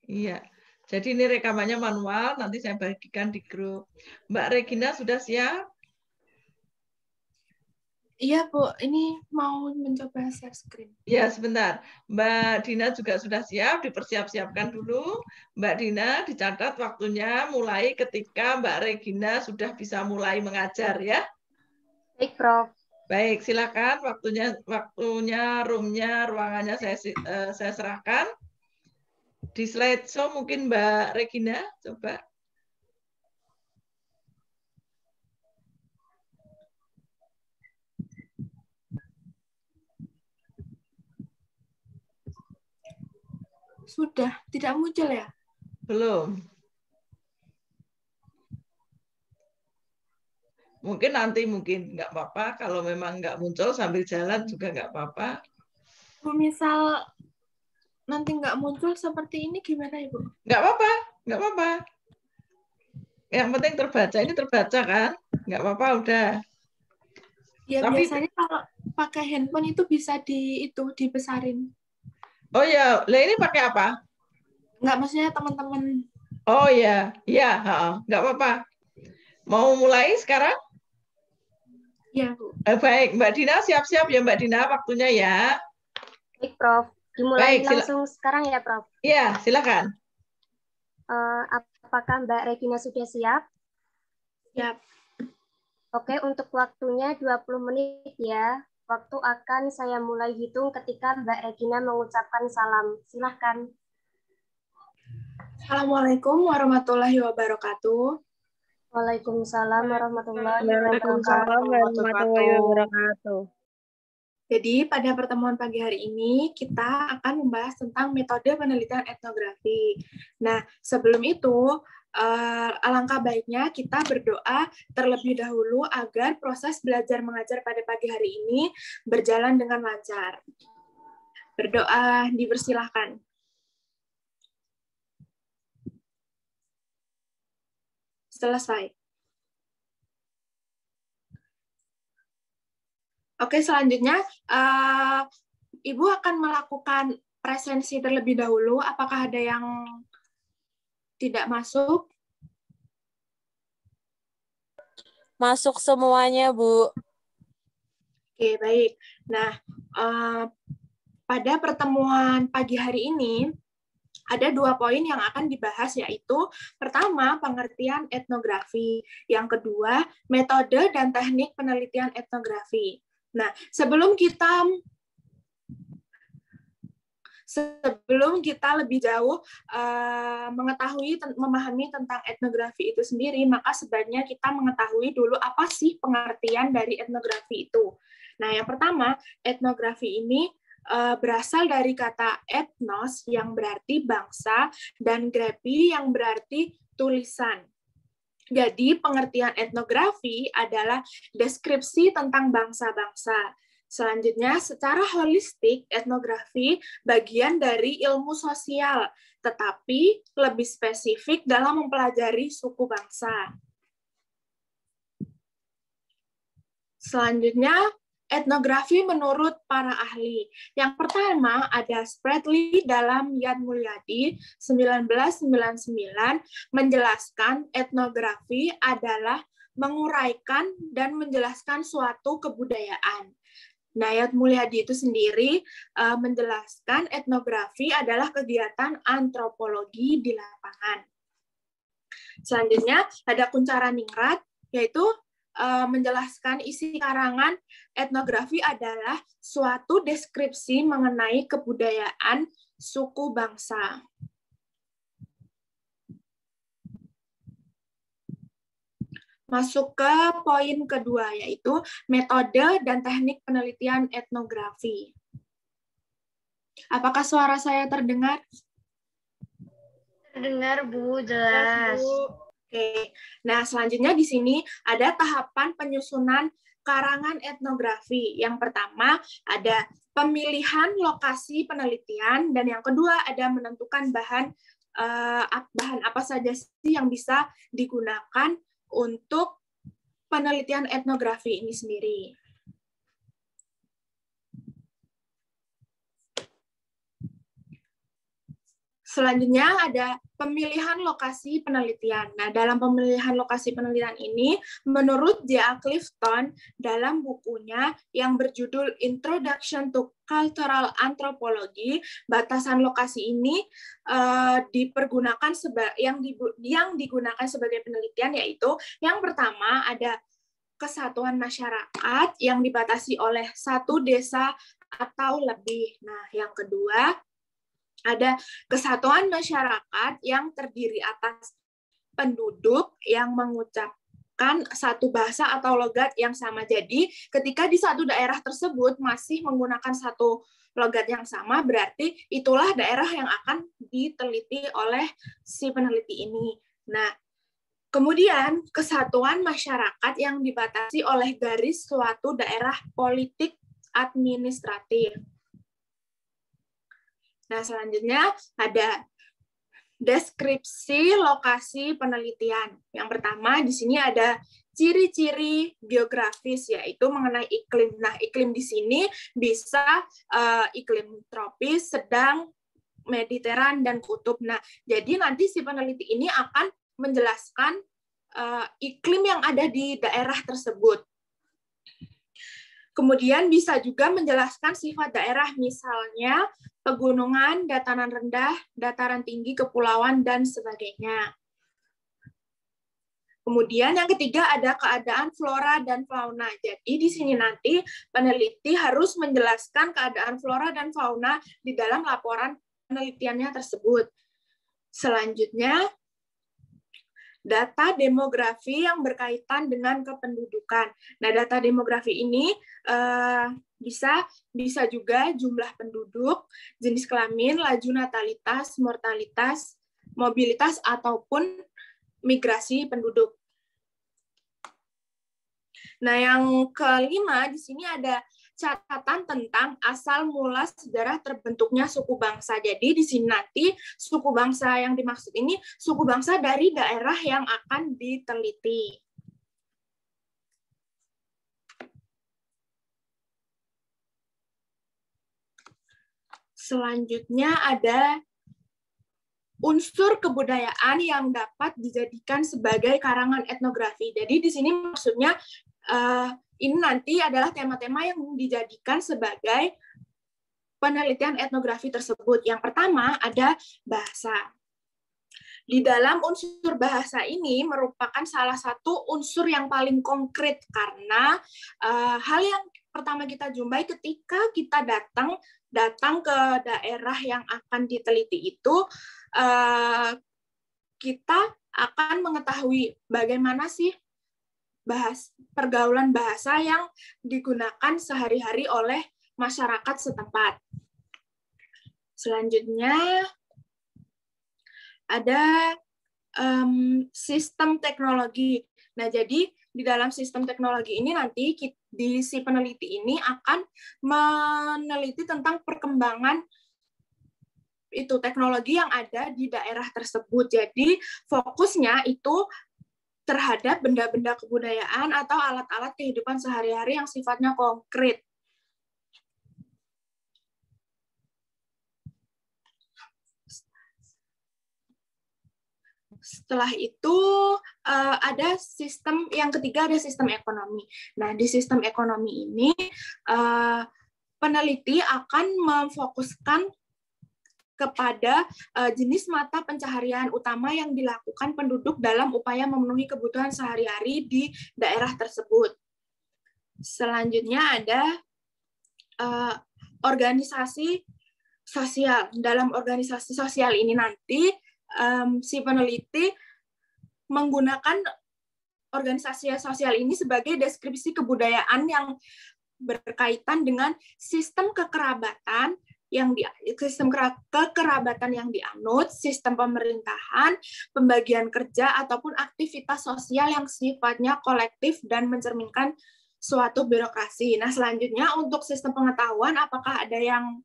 Iya. Jadi ini rekamannya manual, nanti saya bagikan di grup. Mbak Regina sudah siap? Iya, Bu. Ini mau mencoba share screen. Ya, sebentar. Mbak Dina juga sudah siap, dipersiap-siapkan dulu. Mbak Dina dicatat waktunya mulai ketika Mbak Regina sudah bisa mulai mengajar ya. Baik, Prof. Baik, silakan waktunya, roomnya, ruangannya saya serahkan. Di slideshow mungkin Mbak Regina, coba. Sudah, tidak muncul ya? Belum. Mungkin nanti nggak apa-apa. Kalau memang nggak muncul sambil jalan juga nggak apa-apa. Bu, misal nanti nggak muncul seperti ini gimana, Ibu? Nggak apa-apa, nggak apa-apa. Yang penting terbaca. Ini terbaca kan? Nggak apa-apa, udah. Ya, Tapi, biasanya kalau pakai handphone itu bisa dibesarin. oh ya, lah ini pakai apa? Nggak, maksudnya teman-teman. Oh ya, ya, nggak apa-apa. Mau mulai sekarang? Iya, Bu. Baik, Mbak Dina siap-siap ya Mbak Dina waktunya ya. Baik, Prof. Dimulai Baik, langsung sekarang ya, Prof. Iya, silakan. Apakah Mbak Regina sudah siap? Siap. Oke, untuk waktunya 20 menit ya. Waktu akan saya mulai hitung ketika Mbak Regina mengucapkan salam. Silahkan. Assalamualaikum warahmatullahi wabarakatuh. Waalaikumsalam warahmatullahi wabarakatuh. Jadi pada pertemuan pagi hari ini kita akan membahas tentang metode penelitian etnografi. Nah, sebelum itu alangkah baiknya kita berdoa terlebih dahulu agar proses belajar mengajar pada pagi hari ini berjalan dengan lancar. Berdoa, dipersilahkan. Selesai. Oke, selanjutnya Ibu akan melakukan presensi terlebih dahulu. Apakah ada yang tidak masuk? Masuk semuanya, Bu. Oke, baik. Nah, pada pertemuan pagi hari ini, ada 2 poin yang akan dibahas, yaitu pertama, pengertian etnografi. Yang kedua, metode dan teknik penelitian etnografi. Nah, sebelum kita lebih jauh memahami tentang etnografi itu sendiri, maka sebaiknya kita mengetahui dulu apa sih pengertian dari etnografi itu. Nah, yang pertama, etnografi ini berasal dari kata etnos yang berarti bangsa dan grafi yang berarti tulisan. Jadi, pengertian etnografi adalah deskripsi tentang bangsa-bangsa. Selanjutnya, secara holistik, etnografi bagian dari ilmu sosial, tetapi lebih spesifik dalam mempelajari suku bangsa. Selanjutnya, etnografi menurut para ahli. Yang pertama ada Spratly dalam Yad Mulyadi 1999 menjelaskan etnografi adalah menguraikan dan menjelaskan suatu kebudayaan. Nah, Yad Mulyadi itu sendiri menjelaskan etnografi adalah kegiatan antropologi di lapangan. Selanjutnya ada Kunchara Ningrat, yaitu menjelaskan isi karangan etnografi adalah suatu deskripsi mengenai kebudayaan suku bangsa. Masuk ke poin kedua, yaitu metode dan teknik penelitian etnografi. Apakah suara saya terdengar? Terdengar, Bu, jelas. Oke. Nah, selanjutnya di sini ada tahapan penyusunan karangan etnografi. Yang pertama ada pemilihan lokasi penelitian, dan yang kedua ada menentukan bahan apa saja sih yang bisa digunakan untuk penelitian etnografi ini sendiri. Selanjutnya ada pemilihan lokasi penelitian. Nah, dalam pemilihan lokasi penelitian ini, menurut J.A. Clifton, dalam bukunya yang berjudul Introduction to Cultural Anthropology, batasan lokasi ini dipergunakan yang digunakan sebagai penelitian, yaitu yang pertama ada kesatuan masyarakat yang dibatasi oleh satu desa atau lebih. Nah, yang kedua ada kesatuan masyarakat yang terdiri atas penduduk yang mengucapkan satu bahasa atau logat yang sama. Jadi, ketika di satu daerah tersebut masih menggunakan satu logat yang sama, berarti itulah daerah yang akan diteliti oleh si peneliti ini. Nah, kemudian kesatuan masyarakat yang dibatasi oleh garis suatu daerah politik administratif. Nah, selanjutnya ada deskripsi lokasi penelitian. Yang pertama, di sini ada ciri-ciri geografis, yaitu mengenai iklim. Nah, iklim di sini bisa iklim tropis, sedang, mediteran, dan kutub. Nah, jadi nanti si peneliti ini akan menjelaskan iklim yang ada di daerah tersebut. Kemudian bisa juga menjelaskan sifat daerah, misalnya pegunungan, dataran rendah, dataran tinggi, kepulauan, dan sebagainya. Kemudian yang ketiga ada keadaan flora dan fauna. Jadi di sini nanti peneliti harus menjelaskan keadaan flora dan fauna di dalam laporan penelitiannya tersebut. Selanjutnya, data demografi yang berkaitan dengan kependudukan. Nah, data demografi ini bisa juga jumlah penduduk, jenis kelamin, laju natalitas, mortalitas, mobilitas, ataupun migrasi penduduk. Nah, yang kelima di sini ada catatan tentang asal mula sejarah terbentuknya suku bangsa. Jadi di sini nanti suku bangsa yang dimaksud ini suku bangsa dari daerah yang akan diteliti. Selanjutnya ada unsur kebudayaan yang dapat dijadikan sebagai karangan etnografi. Jadi di sini maksudnya ini nanti adalah tema-tema yang dijadikan sebagai penelitian etnografi tersebut. Yang pertama ada bahasa. Di dalam unsur bahasa ini merupakan salah satu unsur yang paling konkret karena hal yang pertama kita jumpai ketika kita datang ke daerah yang akan diteliti itu, kita akan mengetahui bagaimana sih pergaulan bahasa yang digunakan sehari-hari oleh masyarakat setempat. Selanjutnya ada sistem teknologi. Nah, jadi di dalam sistem teknologi ini nanti si peneliti ini akan meneliti tentang perkembangan itu teknologi yang ada di daerah tersebut. Jadi fokusnya itu terhadap benda-benda kebudayaan atau alat-alat kehidupan sehari-hari yang sifatnya konkret. Setelah itu ada sistem yang ketiga, ada sistem ekonomi. Nah, di sistem ekonomi ini peneliti akan memfokuskan kepada jenis mata pencaharian utama yang dilakukan penduduk dalam upaya memenuhi kebutuhan sehari-hari di daerah tersebut. Selanjutnya ada organisasi sosial. Dalam organisasi sosial ini nanti si peneliti menggunakan organisasi sosial ini sebagai deskripsi kebudayaan yang berkaitan dengan sistem kekerabatan yang dianut, sistem pemerintahan, pembagian kerja, ataupun aktivitas sosial yang sifatnya kolektif dan mencerminkan suatu birokrasi. Nah, selanjutnya untuk sistem pengetahuan, apakah ada yang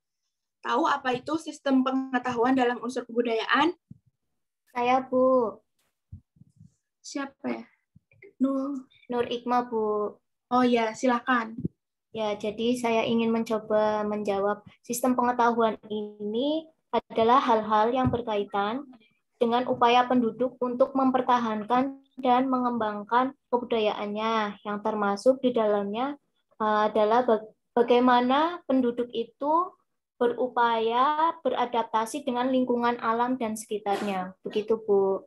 tahu apa itu sistem pengetahuan dalam unsur kebudayaan? Saya, Bu. Siapa ya? Nur Ikma, Bu. Oh ya, silakan. Ya, jadi saya ingin mencoba menjawab sistem pengetahuan ini adalah hal-hal yang berkaitan dengan upaya penduduk untuk mempertahankan dan mengembangkan kebudayaannya, yang termasuk di dalamnya adalah bagaimana penduduk itu berupaya beradaptasi dengan lingkungan alam dan sekitarnya. Begitu, Bu.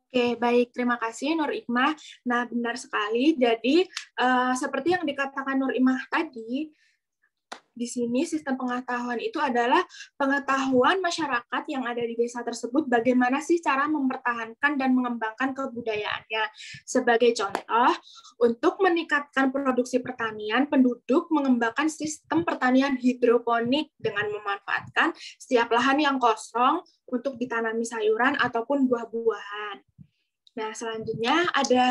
Oke, baik. Terima kasih, Nur Ikmah. Nah, benar sekali. Jadi, seperti yang dikatakan Nur Ikmah tadi, di sini sistem pengetahuan itu adalah pengetahuan masyarakat yang ada di desa tersebut bagaimana sih cara mempertahankan dan mengembangkan kebudayaannya. Sebagai contoh, untuk meningkatkan produksi pertanian, penduduk mengembangkan sistem pertanian hidroponik dengan memanfaatkan setiap lahan yang kosong untuk ditanami sayuran ataupun buah-buahan. Nah, selanjutnya ada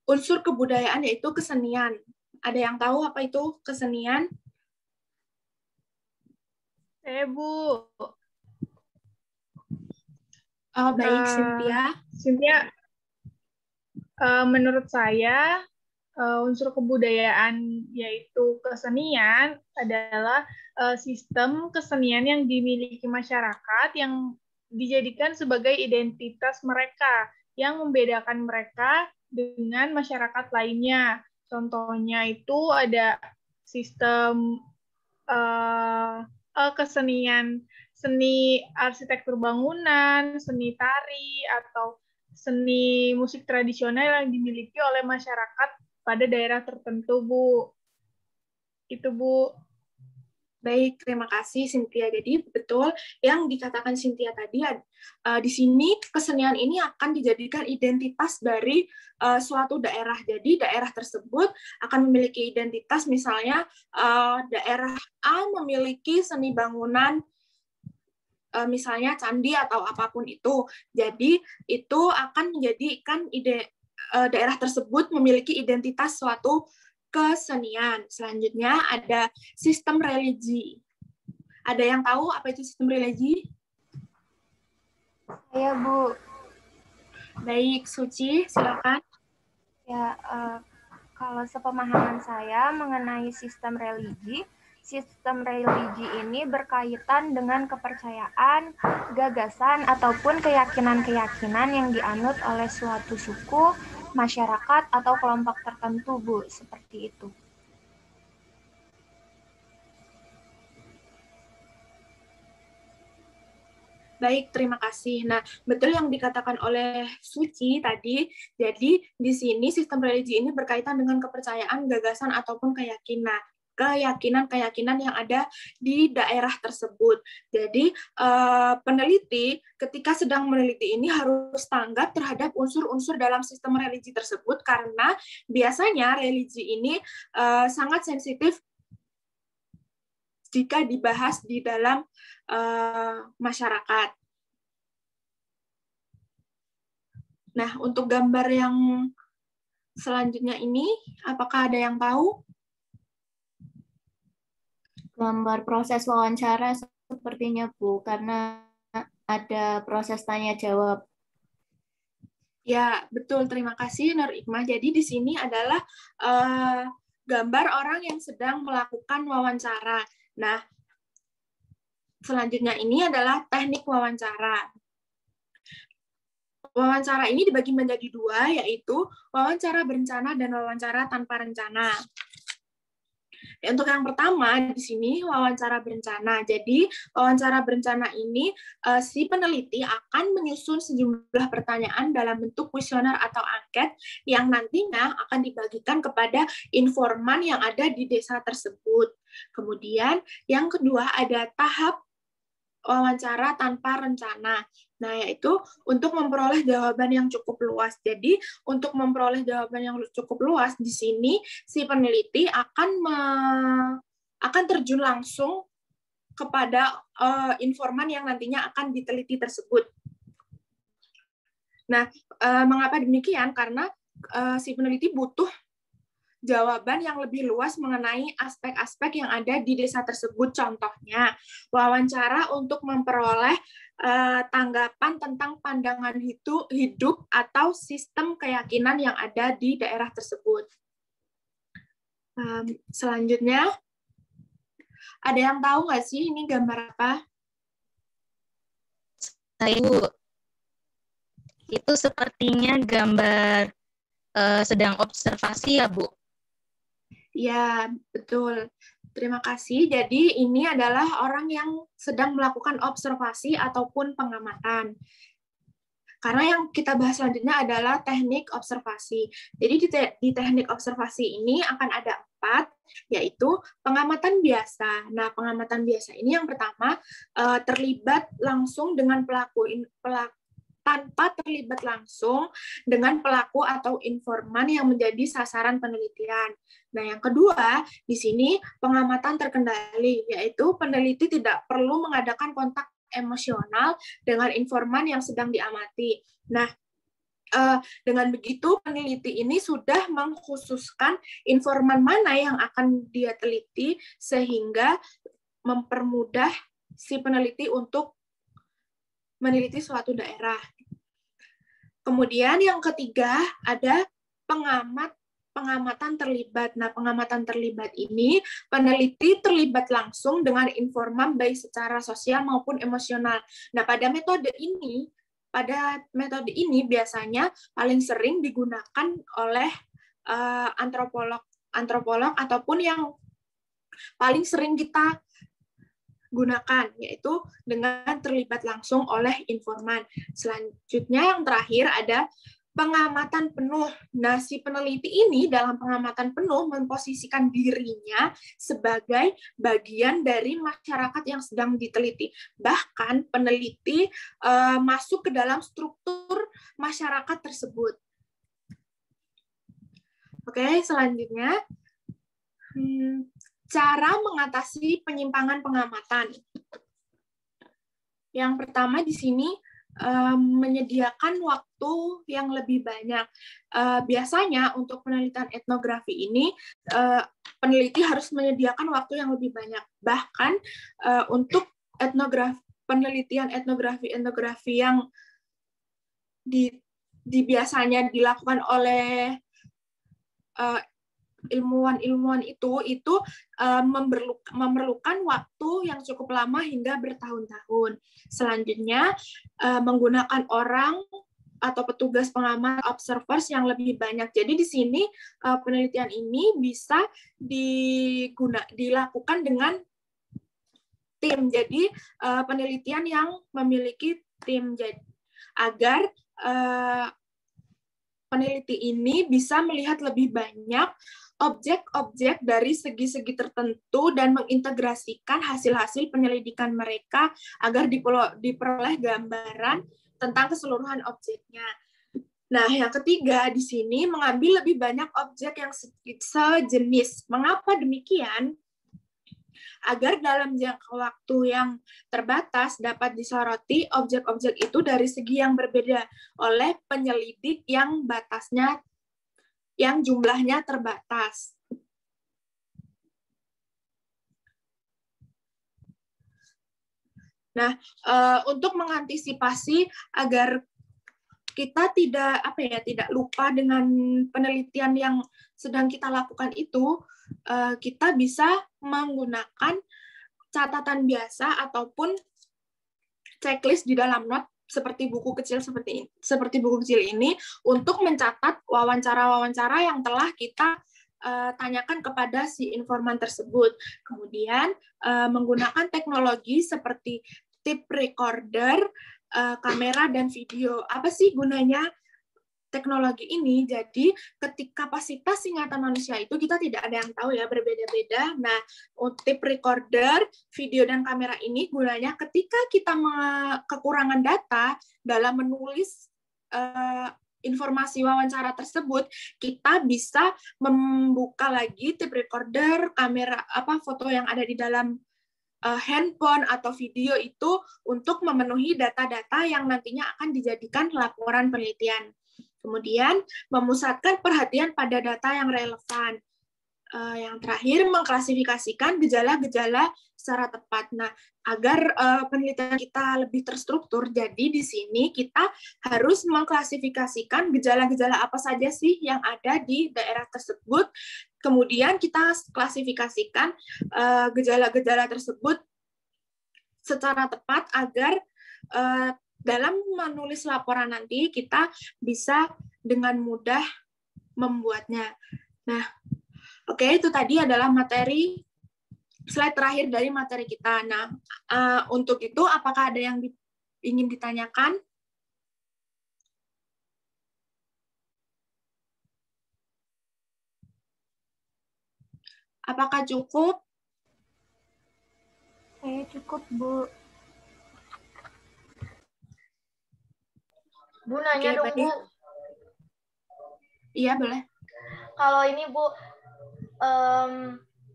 unsur kebudayaan yaitu kesenian. Ada yang tahu apa itu kesenian? Bu. Oh, baik, Cynthia. Cynthia, menurut saya unsur kebudayaan yaitu kesenian adalah sistem kesenian yang dimiliki masyarakat yang dijadikan sebagai identitas mereka yang membedakan mereka dengan masyarakat lainnya. Contohnya itu ada sistem kesenian, seni arsitektur bangunan, seni tari, atau seni musik tradisional yang dimiliki oleh masyarakat pada daerah tertentu, Bu. Itu, Bu. Baik, terima kasih Cynthia. Jadi betul yang dikatakan Cynthia tadi, di sini kesenian ini akan dijadikan identitas dari suatu daerah. Jadi daerah tersebut akan memiliki identitas, misalnya daerah A memiliki seni bangunan, misalnya candi atau apapun itu. Jadi itu akan menjadikan daerah tersebut memiliki identitas suatu kesenian. Selanjutnya ada sistem religi. Ada yang tahu apa itu sistem religi? Saya, Bu. Baik, Suci, silakan. Ya, kalau sepemahaman saya mengenai sistem religi ini berkaitan dengan kepercayaan, gagasan, ataupun keyakinan-keyakinan yang dianut oleh suatu suku, masyarakat, atau kelompok tertentu, Bu. Seperti itu. Baik, terima kasih. Nah, betul yang dikatakan oleh Suci tadi. Jadi, di sini sistem religi ini berkaitan dengan kepercayaan, gagasan, ataupun keyakinan yang ada di daerah tersebut. Jadi, peneliti ketika sedang meneliti ini harus tanggap terhadap unsur-unsur dalam sistem religi tersebut, karena biasanya religi ini sangat sensitif jika dibahas di dalam masyarakat. Nah, untuk gambar yang selanjutnya ini, apakah ada yang tahu? Gambar proses wawancara sepertinya, Bu, karena ada proses tanya-jawab. Ya, betul. Terima kasih, Nur Ikmah. Jadi di sini adalah gambar orang yang sedang melakukan wawancara. Nah, selanjutnya ini adalah teknik wawancara. Wawancara ini dibagi menjadi dua, yaitu wawancara berencana dan wawancara tanpa rencana. Untuk yang pertama di sini wawancara berencana. Jadi wawancara berencana ini si peneliti akan menyusun sejumlah pertanyaan dalam bentuk kuesioner atau angket yang nantinya akan dibagikan kepada informan yang ada di desa tersebut. Kemudian yang kedua ada tahap wawancara tanpa rencana. Nah, yaitu untuk memperoleh jawaban yang cukup luas. Jadi, untuk memperoleh jawaban yang cukup luas, di sini si peneliti akan terjun langsung kepada informan yang nantinya akan diteliti tersebut. Nah, mengapa demikian? Karena si peneliti butuh jawaban yang lebih luas mengenai aspek-aspek yang ada di desa tersebut. Contohnya, wawancara untuk memperoleh tanggapan tentang pandangan hidup atau sistem keyakinan yang ada di daerah tersebut. Selanjutnya, ada yang tahu nggak sih ini gambar apa? Saya, Bu. Itu sepertinya gambar sedang observasi ya, Bu? Ya, betul. Terima kasih. Jadi ini adalah orang yang sedang melakukan observasi ataupun pengamatan. Karena yang kita bahas selanjutnya adalah teknik observasi. Jadi di teknik observasi ini akan ada 4, yaitu pengamatan biasa. Nah, pengamatan biasa ini yang pertama terlibat langsung dengan pelaku tanpa terlibat langsung dengan pelaku atau informan yang menjadi sasaran penelitian. Nah, yang kedua, di sini pengamatan terkendali, yaitu peneliti tidak perlu mengadakan kontak emosional dengan informan yang sedang diamati. Nah, dengan begitu peneliti ini sudah mengkhususkan informan mana yang akan dia teliti sehingga mempermudah si peneliti untuk meneliti suatu daerah. Kemudian yang ketiga ada pengamatan terlibat. Nah, pengamatan terlibat ini peneliti terlibat langsung dengan informan baik secara sosial maupun emosional. Nah, pada metode ini biasanya paling sering digunakan oleh antropolog ataupun yang paling sering kita gunakan, yaitu dengan terlibat langsung oleh informan. Selanjutnya yang terakhir ada pengamatan penuh. Nah, si peneliti ini dalam pengamatan penuh memposisikan dirinya sebagai bagian dari masyarakat yang sedang diteliti. Bahkan peneliti masuk ke dalam struktur masyarakat tersebut. Oke, selanjutnya cara mengatasi penyimpangan pengamatan. Yang pertama di sini menyediakan waktu yang lebih banyak. Biasanya untuk penelitian etnografi ini peneliti harus menyediakan waktu yang lebih banyak. Bahkan untuk penelitian etnografi yang biasanya dilakukan oleh ilmuwan itu memerlukan waktu yang cukup lama hingga bertahun-tahun. Selanjutnya menggunakan orang atau petugas pengamat observers yang lebih banyak. Jadi di sini penelitian ini bisa dilakukan dengan tim. Jadi penelitian yang memiliki tim agar peneliti ini bisa melihat lebih banyak objek-objek dari segi-segi tertentu dan mengintegrasikan hasil-hasil penyelidikan mereka agar diperoleh gambaran tentang keseluruhan objeknya. Nah, yang ketiga di sini mengambil lebih banyak objek yang sejenis. Mengapa demikian? Agar dalam jangka waktu yang terbatas dapat disoroti objek-objek itu dari segi yang berbeda oleh penyelidik yang jumlahnya terbatas. Nah, untuk mengantisipasi agar kita tidak lupa dengan penelitian yang sedang kita lakukan itu, kita bisa menggunakan catatan biasa ataupun checklist di dalam note seperti buku kecil ini untuk mencatat wawancara-wawancara yang telah kita tanyakan kepada si informan tersebut. Kemudian menggunakan teknologi seperti tape recorder, kamera dan video. Apa sih gunanya teknologi ini? Jadi ketika kapasitas ingatan manusia itu kita tidak ada yang tahu ya, berbeda-beda. Nah, tape recorder, video dan kamera ini gunanya ketika kita kekurangan data dalam menulis informasi wawancara tersebut, kita bisa membuka lagi tape recorder, kamera foto yang ada di dalam handphone atau video itu untuk memenuhi data-data yang nantinya akan dijadikan laporan penelitian. Kemudian, memusatkan perhatian pada data yang relevan. Yang terakhir, mengklasifikasikan gejala-gejala secara tepat. Nah, agar penelitian kita lebih terstruktur, jadi di sini kita harus mengklasifikasikan gejala-gejala apa saja sih yang ada di daerah tersebut. Kemudian kita klasifikasikan gejala-gejala tersebut secara tepat agar dalam menulis laporan nanti kita bisa dengan mudah membuatnya. Nah, oke, itu tadi adalah materi slide terakhir dari materi kita. Nah, untuk itu apakah ada yang ingin ditanyakan? Apakah cukup? Cukup, Bu. Bu, nanya dong, Bu. Iya, boleh. Kalau ini, Bu,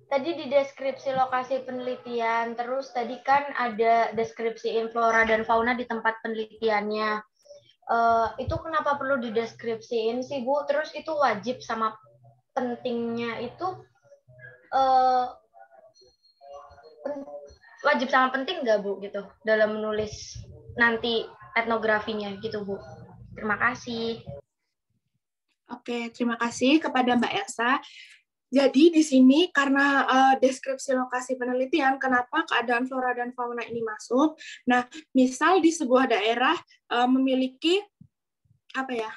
tadi di deskripsi lokasi penelitian, terus tadi kan ada deskripsi flora dan fauna di tempat penelitiannya. Itu kenapa perlu dideskripsiin sih, Bu? Terus itu wajib sama pentingnya itu wajib sama penting nggak, Bu, gitu, dalam menulis nanti etnografinya gitu, Bu? Terima kasih. Oke, terima kasih kepada Mbak Elsa. Jadi di sini karena deskripsi lokasi penelitian, kenapa keadaan flora dan fauna ini masuk? Nah, misal di sebuah daerah memiliki apa ya?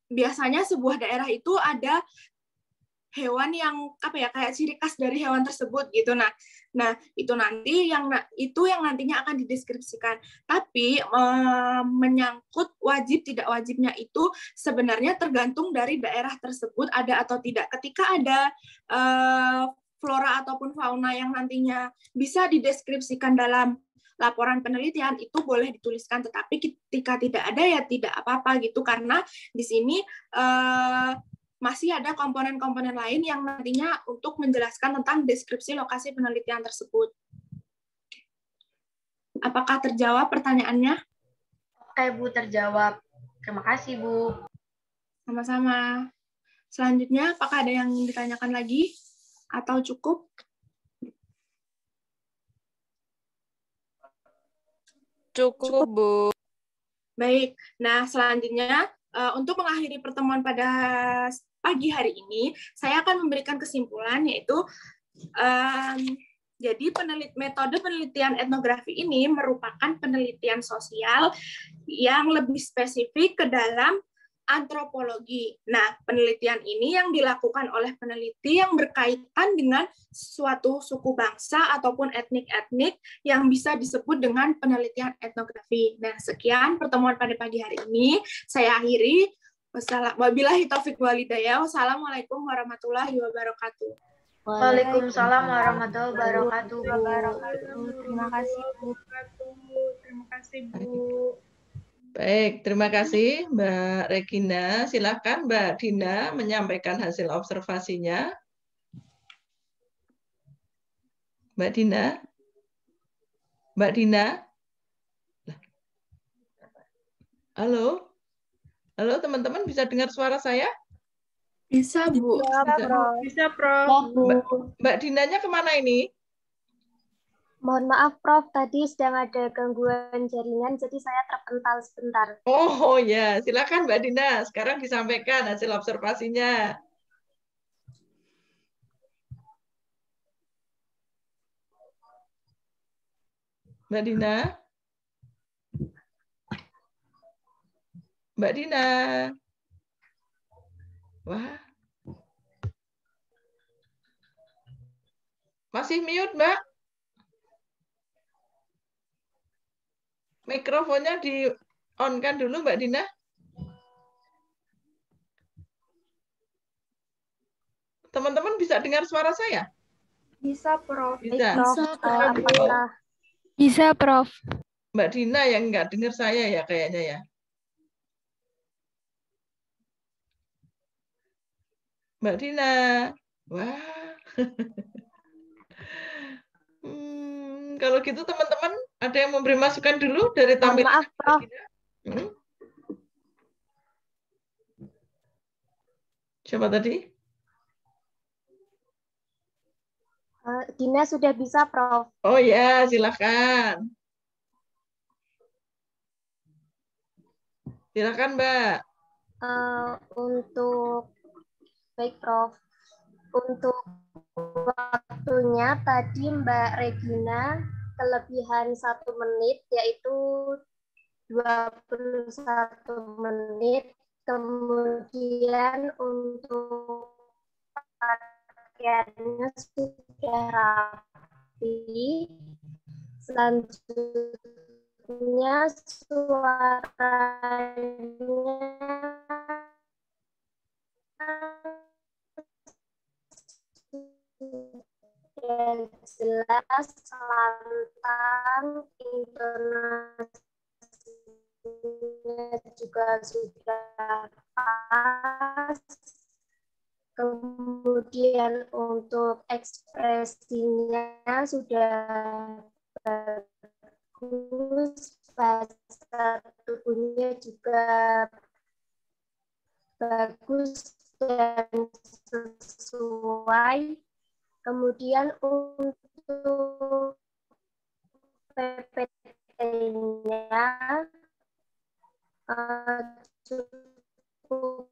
Biasanya sebuah daerah itu ada hewan yang apa ya, kayak ciri khas dari hewan tersebut gitu. Nah itu nanti yang nantinya akan dideskripsikan. Tapi menyangkut wajib tidak wajibnya itu sebenarnya tergantung dari daerah tersebut ada atau tidak. Ketika ada flora ataupun fauna yang nantinya bisa dideskripsikan dalam laporan penelitian, itu boleh dituliskan, tetapi ketika tidak ada ya tidak apa-apa gitu, karena di sini masih ada komponen-komponen lain yang nantinya untuk menjelaskan tentang deskripsi lokasi penelitian tersebut. Apakah terjawab pertanyaannya? Oke, Bu, terjawab. Terima kasih, Bu. Sama-sama. Selanjutnya, apakah ada yang ditanyakan lagi? Atau cukup? Cukup, Bu. Baik. Nah, selanjutnya, untuk mengakhiri pertemuan pada pagi hari ini, saya akan memberikan kesimpulan, yaitu jadi metode penelitian etnografi ini merupakan penelitian sosial yang lebih spesifik ke dalam antropologi. Nah, penelitian ini yang dilakukan oleh peneliti yang berkaitan dengan suatu suku bangsa ataupun etnik-etnik yang bisa disebut dengan penelitian etnografi. Nah, sekian pertemuan pada pagi hari ini. Saya akhiri. Wabillahi taufiq walhidayah. Wassalamualaikum warahmatullahi wabarakatuh. Waalaikumsalam warahmatullahi wabarakatuh, Bu. Terima kasih, Bu. Terima kasih, Bu. Baik, terima kasih Mbak Regina. Silakan Mbak Dina menyampaikan hasil observasinya. Mbak Dina? Mbak Dina? Halo? Halo teman-teman, bisa dengar suara saya? Bisa, Bu. Bisa, Prof. Mbak Dinanya kemana ini? Mohon maaf, Prof. Tadi sedang ada gangguan jaringan, jadi saya terpental sebentar. Oh ya, silakan Mbak Dina. Sekarang disampaikan hasil observasinya. Mbak Dina? Mbak Dina? Wah. Masih mute, Mbak? Mikrofonnya di-on-kan dulu, Mbak Dina. Teman-teman bisa dengar suara saya? Bisa, Prof. Bisa. Bisa, Prof. Mbak Dina yang nggak dengar saya ya kayaknya ya. Mbak Dina. Wah. Kalau gitu teman-teman ada yang memberi masukan dulu dari tampilan. Maaf, Prof. Siapa tadi? Dina sudah bisa, Prof. Oh ya, silakan. Silakan, Mbak. Baik, Prof. Untuk waktunya tadi Mbak Regina kelebihan 1 menit, yaitu 21 menit. Kemudian untuk pakaiannya sudah rapi. Selanjutnya suaranya jelas, lantang, intonasinya juga sudah pas. Kemudian untuk ekspresinya sudah bagus, bahasa tubuhnya juga bagus dan sesuai. Kemudian untuk PPT-nya cukup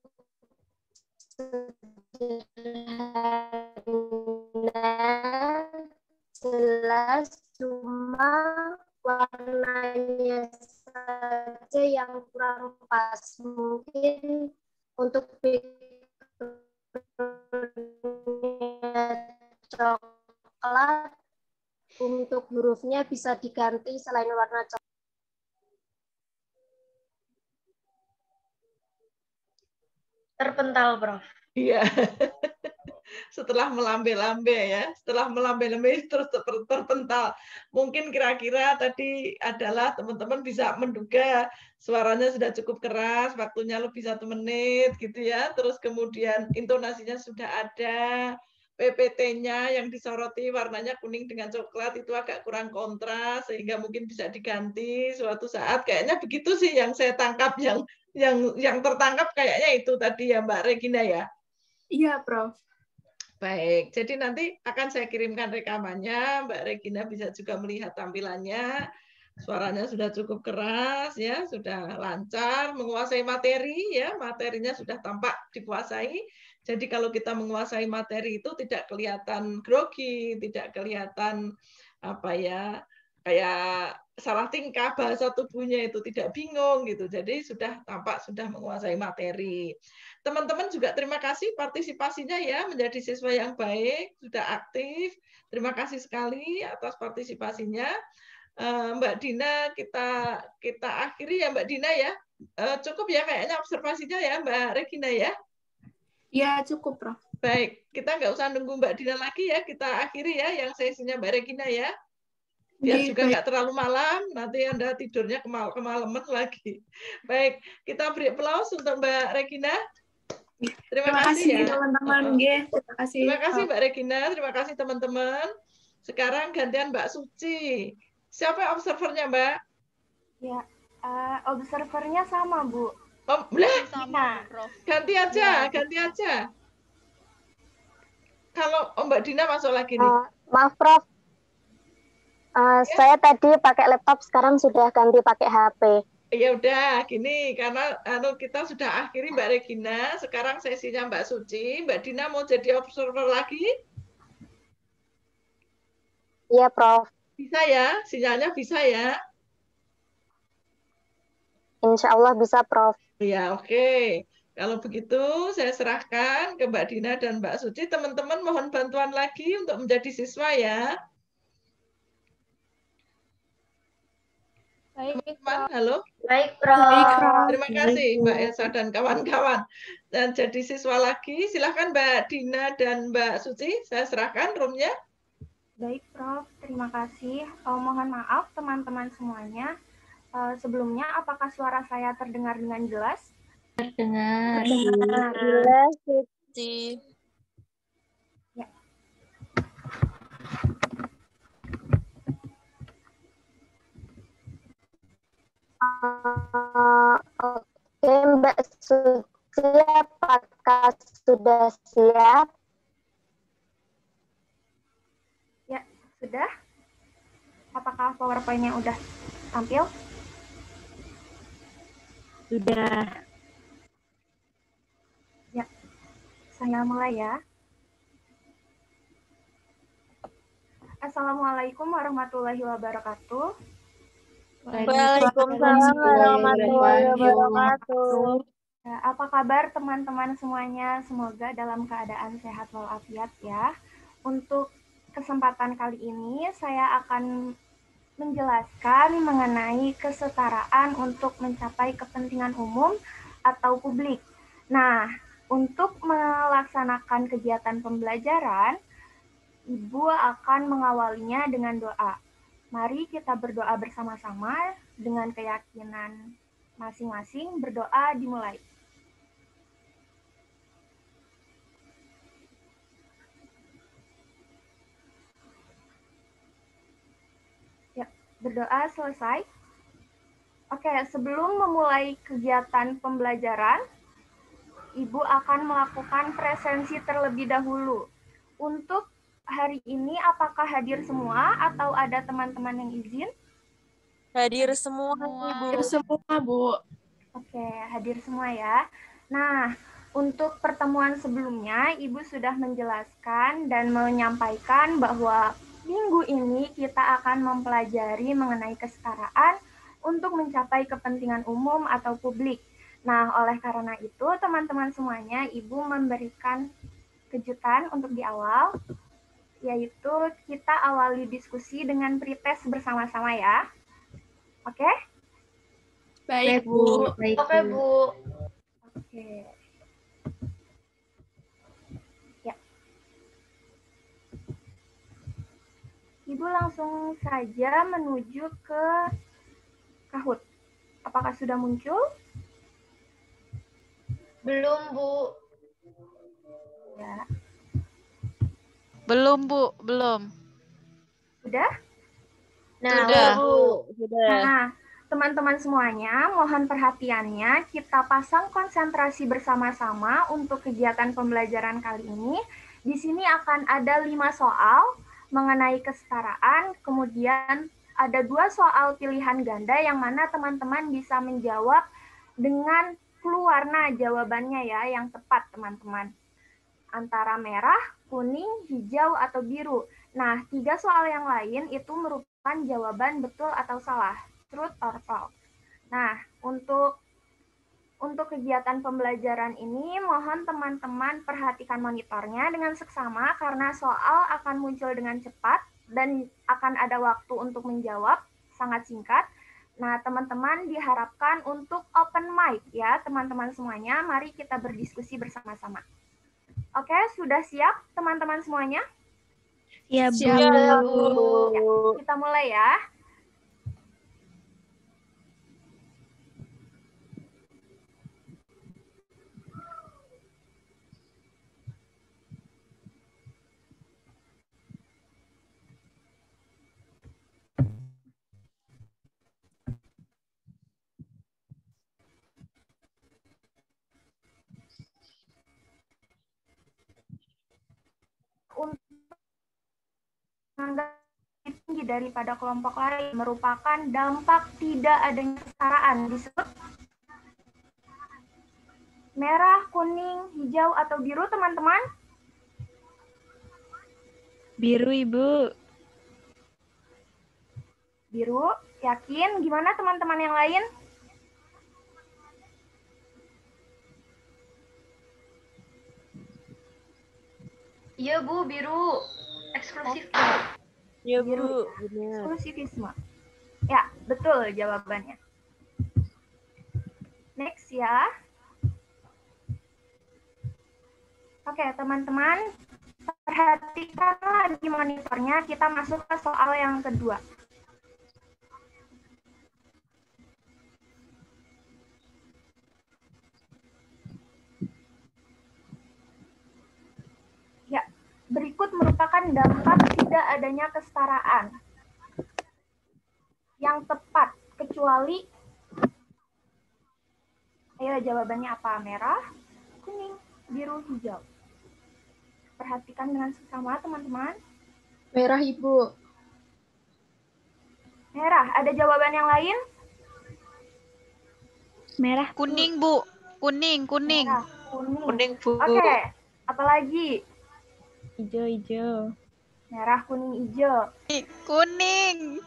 sederhana, jelas, cuma warnanya saja yang kurang pas. Mungkin untuk coklat, untuk hurufnya bisa diganti selain warna coklat. Terpental, Prof. Iya. Setelah melambe-lambe ya, setelah melambe-lambe terus terpental. Mungkin kira-kira tadi adalah teman-teman bisa menduga suaranya sudah cukup keras, waktunya lebih 1 menit gitu ya, terus kemudian intonasinya sudah ada, PPT-nya yang disoroti warnanya kuning dengan coklat itu agak kurang kontras sehingga mungkin bisa diganti suatu saat. Kayaknya begitu sih yang saya tangkap, yang tertangkap kayaknya itu tadi ya Mbak Regina ya. Iya, Prof. Baik, jadi nanti akan saya kirimkan rekamannya, Mbak Regina bisa juga melihat tampilannya, suaranya sudah cukup keras, ya, sudah lancar, menguasai materi, ya, materinya sudah tampak dikuasai. Jadi kalau kita menguasai materi itu tidak kelihatan grogi, tidak kelihatan apa ya, kayak salah tingkah, bahasa tubuhnya itu tidak bingung gitu. Jadi sudah tampak sudah menguasai materi. Teman-teman juga terima kasih partisipasinya ya, menjadi siswa yang baik, sudah aktif. Terima kasih sekali atas partisipasinya. Mbak Dina, kita akhiri ya Mbak Dina ya. Cukup ya kayaknya observasinya ya Mbak Regina ya. Ya, cukup, Prof. Baik, kita nggak usah nunggu Mbak Dina lagi ya, kita akhiri ya yang sesinya Mbak Regina ya. Biar juga nggak terlalu malam, nanti Anda tidurnya kemalaman lagi. Baik, kita beri aplaus untuk Mbak Regina. Terima kasih ya teman-teman. Terima kasih. Terima kasih Mbak Regina, terima kasih teman-teman. Sekarang gantian Mbak Suci. Siapa observernya Mbak? Ya, observernya sama Bu. Oh, boleh? Sama, Prof. Ganti aja, ganti aja. Kalau Mbak Dina masuk lagi nih. Maaf Prof, saya tadi pakai laptop, sekarang sudah ganti pakai HP. Ya udah, gini, karena kita sudah akhiri Mbak Regina, sekarang sesinya Mbak Suci. Mbak Dina mau jadi observer lagi? Iya, Prof. Bisa ya? Sinyalnya bisa ya? Insya Allah bisa, Prof. Ya, oke. Kalau begitu, saya serahkan ke Mbak Dina dan Mbak Suci. Teman-teman mohon bantuan lagi untuk menjadi siswa ya. Baik, teman-teman, halo. Baik, Prof. Terima kasih Mbak Elsa dan kawan-kawan. Dan jadi siswa lagi, silahkan Mbak Dina dan Mbak Suci, saya serahkan roomnya. Baik, Prof. Terima kasih. Mohon maaf teman-teman semuanya. Sebelumnya, apakah suara saya terdengar dengan jelas? Terdengar. Jelas. Ya. Oke, Mbak Suci, apakah sudah siap? Ya, sudah. Apakah PowerPoint-nya udah tampil? Sudah. Ya, saya mulai ya. Assalamualaikum warahmatullahi wabarakatuh. Waalaikumsalam warahmatullahi wabarakatuh. Apa kabar teman-teman semuanya? Semoga dalam keadaan sehat walafiat ya. Untuk kesempatan kali ini saya akan menjelaskan mengenai kesetaraan untuk mencapai kepentingan umum atau publik. Nah, untuk melaksanakan kegiatan pembelajaran, Ibu akan mengawalinya dengan doa. Mari kita berdoa bersama-sama dengan keyakinan masing-masing. Berdoa dimulai. Ya, berdoa selesai. Oke, sebelum memulai kegiatan pembelajaran, Ibu akan melakukan presensi terlebih dahulu. Untuk hari ini apakah hadir semua atau ada teman-teman yang izin? Hadir semua, Ibu. Hadir semua, Bu. Oke, hadir semua ya. Nah, untuk pertemuan sebelumnya, Ibu sudah menjelaskan dan menyampaikan bahwa minggu ini kita akan mempelajari mengenai kesetaraan untuk mencapai kepentingan umum atau publik. Nah, oleh karena itu, teman-teman semuanya, Ibu memberikan kejutan untuk di awal, yaitu kita awali diskusi dengan pretest bersama-sama ya. Oke? Baik, Bu. Oke, Bu. Oke. Ya. Ibu langsung saja menuju ke Kahoot. Apakah sudah muncul? Belum, Bu. Ya. Belum, Bu. Belum. Sudah? Nah, Sudah. Bu. Nah, teman-teman semuanya, mohon perhatiannya. Kita pasang konsentrasi bersama-sama untuk kegiatan pembelajaran kali ini. Di sini akan ada 5 soal mengenai kesetaraan, kemudian ada 2 soal pilihan ganda yang mana teman-teman bisa menjawab dengan clue warna jawabannya ya, yang tepat teman-teman. Antara merah, kuning, hijau, atau biru. Nah, 3 soal yang lain itu merupakan jawaban betul atau salah, truth or false. Nah, untuk kegiatan pembelajaran ini, mohon teman-teman perhatikan monitornya dengan seksama karena soal akan muncul dengan cepat dan akan ada waktu untuk menjawab, sangat singkat. Nah, teman-teman diharapkan untuk open mic ya, teman-teman semuanya. Mari kita berdiskusi bersama-sama. Oke, sudah siap teman-teman semuanya? Siap, Bu. Siap, Bu. Ya, kita mulai ya. Untuk tinggi daripada kelompok lain merupakan dampak tidak adanya kesetaraan, disebut merah, kuning, hijau, atau biru, teman-teman? Biru, Ibu. Biru, yakin? Gimana teman-teman yang lain? Iya, Bu, biru. Eksklusif. Ya, Biru. Bu. Benar. Eksklusivisme. Ya, betul jawabannya. Next ya. Oke, teman-teman, perhatikanlah di monitornya, kita masuk ke soal yang kedua. Ya, berikut merupakan dampak tidak adanya kesetaraan yang tepat, kecuali, ayo jawabannya apa? Merah, kuning, biru, hijau. Perhatikan dengan seksama, teman-teman. Merah, Ibu. Merah, ada jawaban yang lain? Merah. Kuning, Bu. Kuning. Merah, kuning. Kuning, Bu. Oke, apalagi? Hijau. Merah, kuning, hijau. Kuning.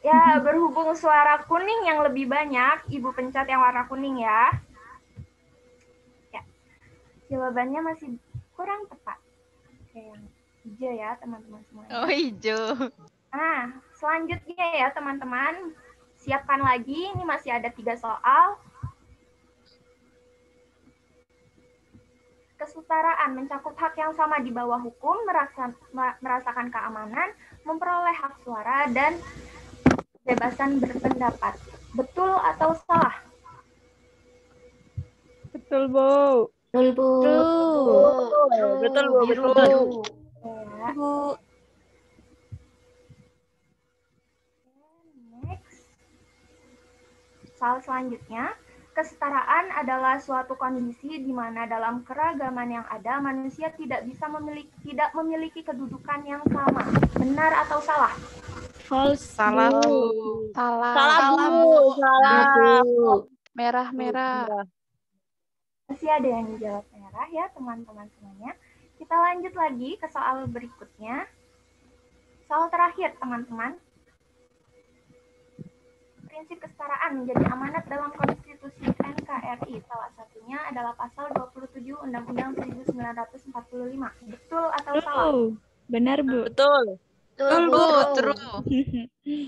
Ya, berhubung suara kuning yang lebih banyak, Ibu pencet yang warna kuning ya. Ya, jawabannya masih kurang tepat. Oke, yang hijau ya teman-teman semuanya. Oh, hijau. Nah, selanjutnya ya teman-teman, siapkan lagi, ini masih ada 3 soal. Kesetaraan mencakup hak yang sama di bawah hukum, merasakan keamanan, memperoleh hak suara, dan kebebasan berpendapat. Betul atau salah? Betul, Bu. Betul, Bu. Betul, Bu. Biru, Betul. biru. Ya. Bu. Next. Soal selanjutnya, kesetaraan adalah suatu kondisi di mana dalam keragaman yang ada manusia tidak memiliki kedudukan yang sama. Benar atau salah? False. Salah, Bu. Bu. Salah, Bu. Salah. Merah. Masih ada yang jawab merah ya teman-teman semuanya. Kita lanjut lagi ke soal berikutnya. Soal terakhir teman-teman. Prinsip kesetaraan menjadi amanat dalam konstitusi NKRI. Salah satunya adalah pasal 27 Undang-Undang 1945. Betul atau salah? Benar, Bu. Betul. Betul, Bu. True.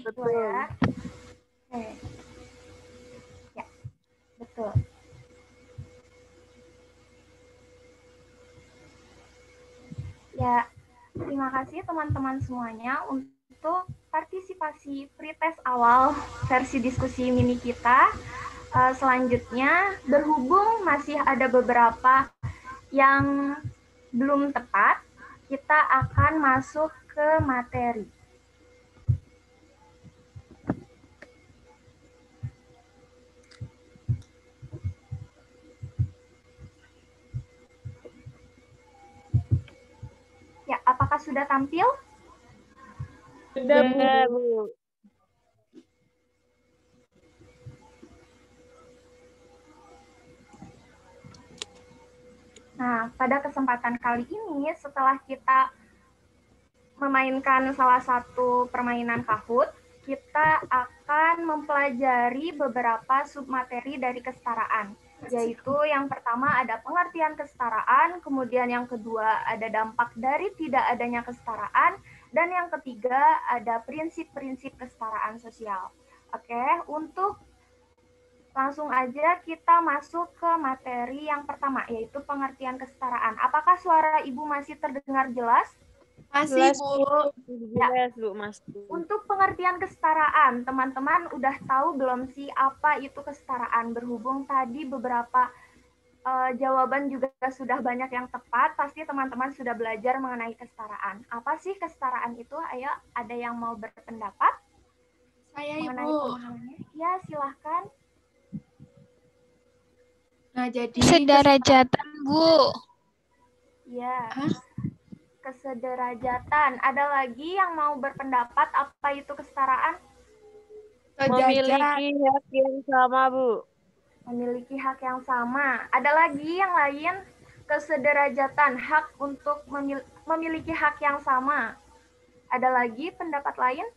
Betul ya. Oke. Ya, betul. Ya, terima kasih teman-teman semuanya untuk partisipasi pretest awal versi diskusi mini kita. Selanjutnya, berhubung masih ada beberapa yang belum tepat, kita akan masuk ke materi. Ya, apakah sudah tampil? Sudah, Bu. Nah, pada kesempatan kali ini, setelah kita memainkan salah satu permainan Kahoot, kita akan mempelajari beberapa submateri dari kesetaraan, yaitu yang pertama ada pengertian kesetaraan, kemudian yang kedua ada dampak dari tidak adanya kesetaraan, dan yang ketiga ada prinsip-prinsip kesetaraan sosial. Oke, untuk langsung aja kita masuk ke materi yang pertama, yaitu pengertian kesetaraan. Apakah suara Ibu masih terdengar jelas? Masih, Jelas, Bu. Jelas, Bu, Mas. Untuk pengertian kesetaraan, teman-teman udah tahu belum sih apa itu kesetaraan? Berhubung tadi beberapa jawaban juga sudah banyak yang tepat, pasti teman-teman sudah belajar mengenai kesetaraan. Apa sih kesetaraan itu? Ayo, ada yang mau berpendapat? Saya, mengenai Ibu. pemahamannya? Ya, silahkan. Nah, jadi Sederajatan, Bu. Ya. Kesederajatan. Ada lagi yang mau berpendapat apa itu kesetaraan? Memiliki hak yang sama, Bu. Memiliki hak yang sama. Ada lagi yang lain? Kesederajatan, hak untuk memiliki hak yang sama. Ada lagi pendapat lain?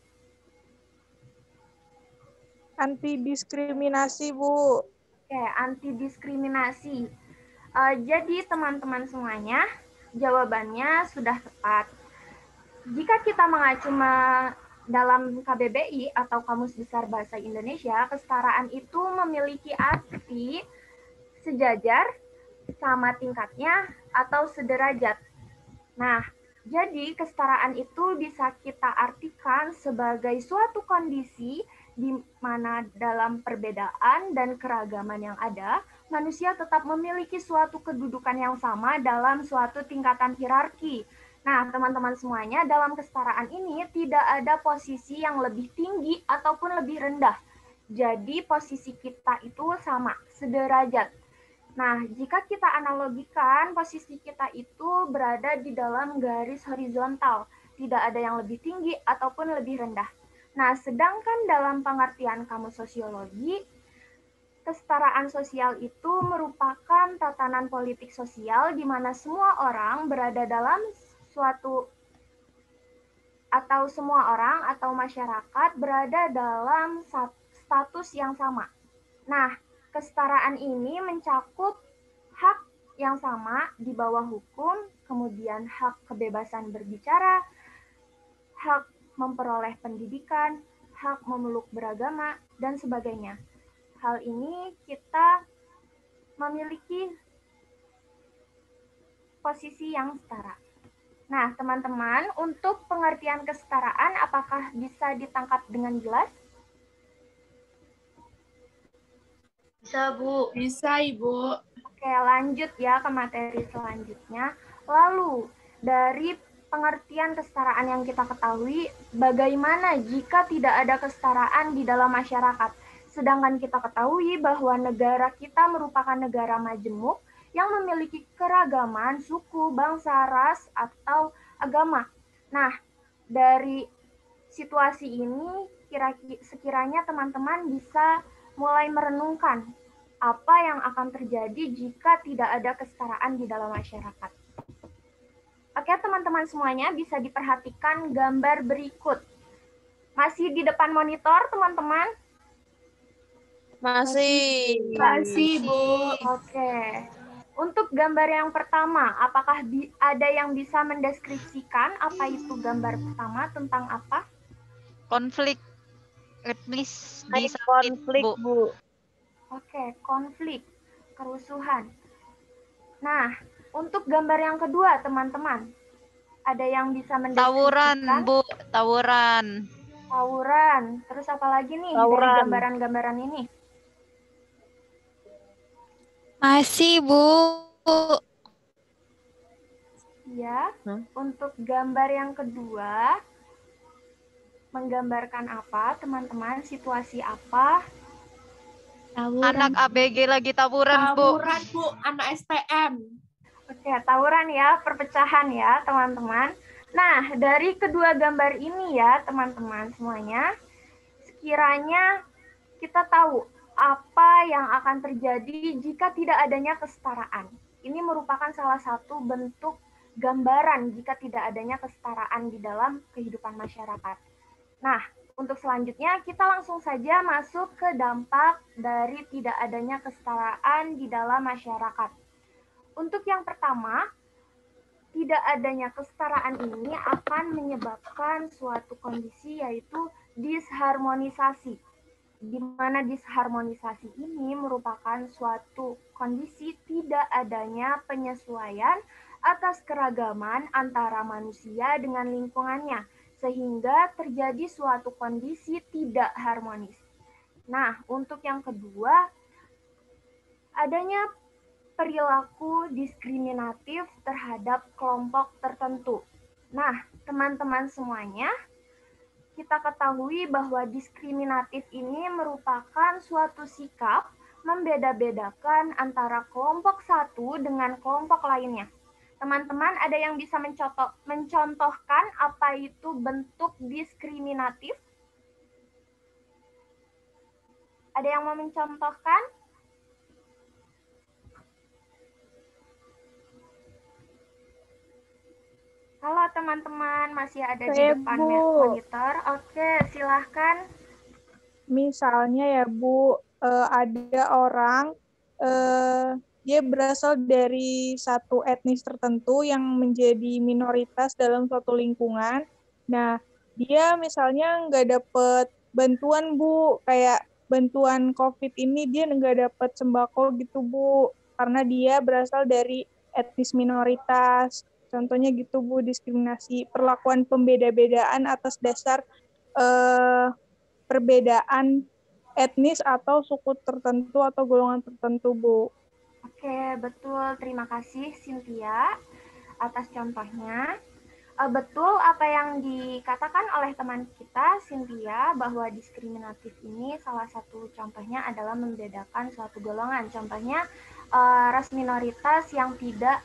Anti diskriminasi, Bu. Oke, anti diskriminasi. Jadi teman-teman semuanya, jawabannya sudah tepat. Jika kita mengacu dalam KBBI atau Kamus Besar Bahasa Indonesia, kesetaraan itu memiliki arti sejajar, sama tingkatnya, atau sederajat. Nah, jadi kesetaraan itu bisa kita artikan sebagai suatu kondisi di mana dalam perbedaan dan keragaman yang ada, manusia tetap memiliki suatu kedudukan yang sama dalam suatu tingkatan hierarki. Nah, teman-teman semuanya, dalam kesetaraan ini tidak ada posisi yang lebih tinggi ataupun lebih rendah. Jadi, posisi kita itu sama, sederajat. Nah, jika kita analogikan, posisi kita itu berada di dalam garis horizontal. Tidak ada yang lebih tinggi ataupun lebih rendah. Nah, sedangkan dalam pengertian Kamus Sosiologi, kesetaraan sosial itu merupakan tatanan politik sosial di mana semua orang berada dalam suatu atau semua orang atau masyarakat berada dalam status yang sama. Nah, kesetaraan ini mencakup hak yang sama di bawah hukum, kemudian hak kebebasan berbicara, hak memperoleh pendidikan, hak memeluk beragama, dan sebagainya. Hal ini kita memiliki posisi yang setara. Nah, teman-teman, untuk pengertian kesetaraan, apakah bisa ditangkap dengan jelas? Bisa, Bu. Bisa, Ibu. Oke, lanjut ya ke materi selanjutnya. Lalu, dari pengertian kesetaraan yang kita ketahui, bagaimana jika tidak ada kesetaraan di dalam masyarakat? Sedangkan kita ketahui bahwa negara kita merupakan negara majemuk yang memiliki keragaman suku, bangsa, ras, atau agama. Nah, dari situasi ini, sekiranya teman-teman bisa mulai merenungkan apa yang akan terjadi jika tidak ada kesetaraan di dalam masyarakat. Oke, teman-teman semuanya bisa diperhatikan gambar berikut. Masih di depan monitor, teman-teman? Masih. Masih, Bu. Oke. Untuk gambar yang pertama, apakah ada yang bisa mendeskripsikan apa itu gambar pertama, tentang apa? Konflik etnis di konflik, Bu. Oke, konflik, kerusuhan. Nah, untuk gambar yang kedua, teman-teman, ada yang bisa mendeskripsikan? Tawuran, Bu. Tawuran. Tawuran. Terus apa lagi nih dari gambaran-gambaran ini? Masih, Bu. Ya, untuk gambar yang kedua, menggambarkan apa, teman-teman? Situasi apa? Tawuran. Anak ABG lagi tawuran, Bu. Tawuran, Bu. Anak STM. Oke, tawuran ya, perpecahan ya, teman-teman. Nah, dari kedua gambar ini ya, teman-teman semuanya, sekiranya kita tahu apa yang akan terjadi jika tidak adanya kesetaraan. Ini merupakan salah satu bentuk gambaran jika tidak adanya kesetaraan di dalam kehidupan masyarakat. Nah, untuk selanjutnya kita langsung saja masuk ke dampak dari tidak adanya kesetaraan di dalam masyarakat. Untuk yang pertama, tidak adanya kesetaraan ini akan menyebabkan suatu kondisi yaitu disharmonisasi. Di mana disharmonisasi ini merupakan suatu kondisi tidak adanya penyesuaian atas keragaman antara manusia dengan lingkungannya, sehingga terjadi suatu kondisi tidak harmonis. Nah, untuk yang kedua, adanya perilaku diskriminatif terhadap kelompok tertentu. Nah, teman-teman semuanya, kita ketahui bahwa diskriminatif ini merupakan suatu sikap membeda-bedakan antara kelompok satu dengan kelompok lainnya. Teman-teman, ada yang bisa mencontohkan apa itu bentuk diskriminatif? Ada yang mau mencontohkan? Halo teman-teman, masih ada di depan monitor. Oke, silahkan. Misalnya ya Bu, ada orang, dia berasal dari satu etnis tertentu yang menjadi minoritas dalam suatu lingkungan. Nah, dia misalnya nggak dapat bantuan Bu, kayak bantuan COVID ini dia nggak dapat sembako gitu Bu, karena dia berasal dari etnis minoritas. Contohnya gitu Bu, diskriminasi, perlakuan pembeda-bedaan atas dasar perbedaan etnis atau suku tertentu atau golongan tertentu Bu. Oke, betul. Terima kasih Cynthia atas contohnya. Betul apa yang dikatakan oleh teman kita Cynthia bahwa diskriminatif ini salah satu contohnya adalah membedakan suatu golongan. Contohnya ras minoritas yang tidak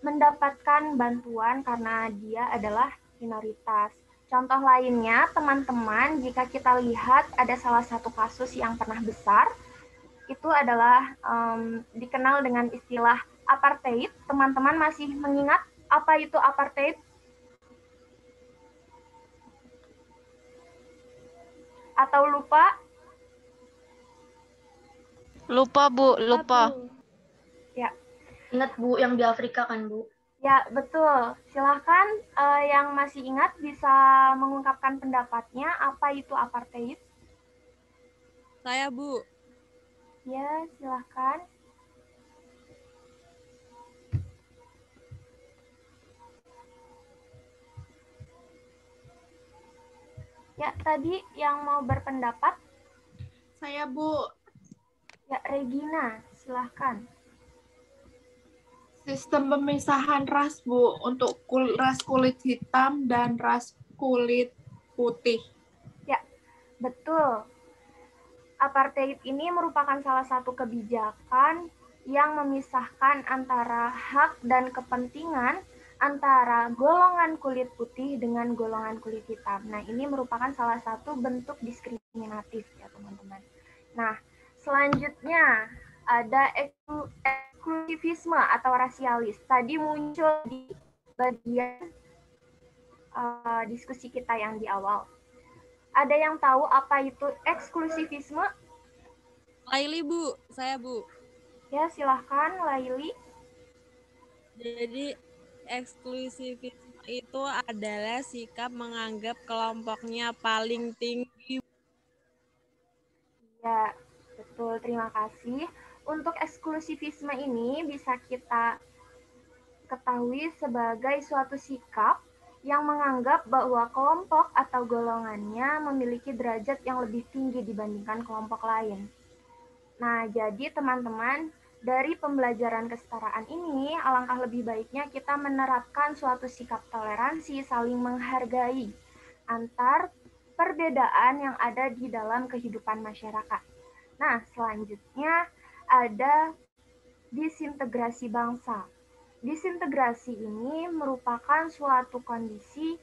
mendapatkan bantuan karena dia adalah minoritas. Contoh lainnya, teman-teman, jika kita lihat ada salah satu kasus yang pernah besar, itu adalah dikenal dengan istilah apartheid. Teman-teman masih mengingat apa itu apartheid? Atau lupa? Lupa, Bu. Lupa. Ya. Ingat, Bu, yang di Afrika kan, Bu? Ya, betul. Silahkan yang masih ingat bisa mengungkapkan pendapatnya. Apa itu apartheid? Saya, Bu. Ya, silahkan. Ya, tadi yang mau berpendapat? Saya, Bu. Ya, Regina, silahkan. Sistem pemisahan ras, Bu, untuk ras kulit hitam dan ras kulit putih. Ya, betul. Apartheid ini merupakan salah satu kebijakan yang memisahkan antara hak dan kepentingan antara golongan kulit putih dengan golongan kulit hitam. Nah, ini merupakan salah satu bentuk diskriminatif ya, teman-teman. Nah, selanjutnya ada eksklusivisme atau rasialis. Tadi muncul di bagian diskusi kita yang di awal. Ada yang tahu apa itu eksklusivisme? Laili, Bu. Saya, Bu. Ya, silahkan Laili. Jadi, eksklusivisme itu adalah sikap menganggap kelompoknya paling tinggi. Ya, betul. Terima kasih. Untuk eksklusivisme ini bisa kita ketahui sebagai suatu sikap yang menganggap bahwa kelompok atau golongannya memiliki derajat yang lebih tinggi dibandingkan kelompok lain. Nah, jadi teman-teman, dari pembelajaran kesetaraan ini, alangkah lebih baiknya kita menerapkan suatu sikap toleransi, saling menghargai antar perbedaan yang ada di dalam kehidupan masyarakat. Nah, selanjutnya ada disintegrasi bangsa. Disintegrasi ini merupakan suatu kondisi